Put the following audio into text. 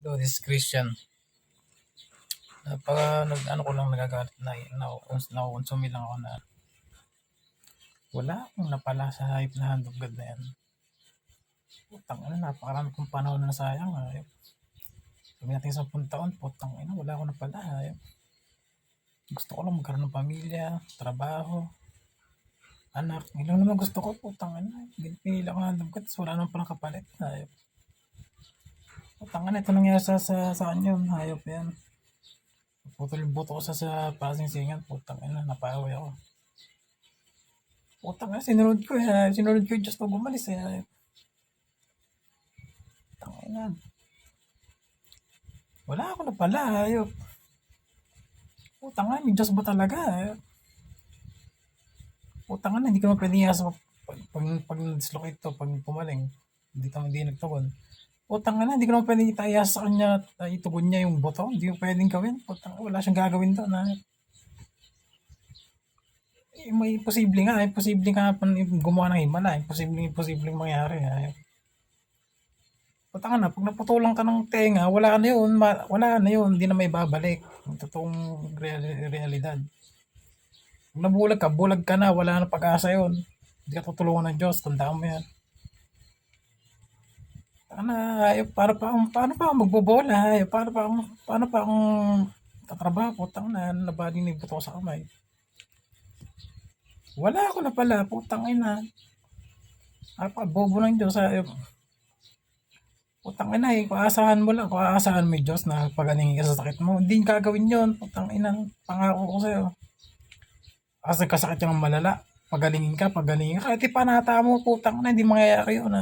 So, this Christian. Nag-ano ko lang nagagalit na-consumi lang ako na wala akong napala sa hype na hand of God na yan. Putang ina, napakarami kong panahon na nasayang. Sabi natin 10 taon, putang ina, wala akong napala. Gusto ko lang magkaroon ng pamilya, trabaho, anak. Yun lang naman gusto ko, putang ina. Pinili ako ng hand of God, wala naman palang kapalit. Putang ina, ito nangyari sa kanya yun, hayop yan. Putol yung buto ko sa pasing-singan, putang ina, napaway ako. Putang ina, sinunod ko yung Diyos na gumalis Putang ina. Wala ako na pala, hayop. Putang ina, may Diyos ba talaga? Putang ina, hindi ko naman pwede iasa pag dislocate to, pag pumaling. Hindi nagtugon. Putang ina, hindi ko naman pwede itayas sa kanya at itugon niya yung boto. Hindi ko pwedeng gawin. Putang ina, wala siyang gagawin doon. May posible nga gumawa ng himala. Imposible mangyari. Putang ina, pag naputulan ka ng tenga, wala na yun. Hindi na may babalik. Ang totoong realidad. Pag nabulag ka, bulag ka na. Wala na pag-asa yun. Hindi ka tutulungan ng Diyos. Tandaan mo yan. Paano pa ako magbobola? Paano pa akong tatrabaho? Putang na, nabali na yung buto ko sa kamay. Wala ako na pala, putang ina. Bobo ng Diyos. Putang ina kung aasahan mo yung Diyos na pagalingin ka sa sakit mo, hindi gagawin yun. Putang ina, pangako ko sa'yo. Kasi kasakit yung malala, pagalingin ka, kahit ipanata mo, putang ina, hindi mangyayari yun.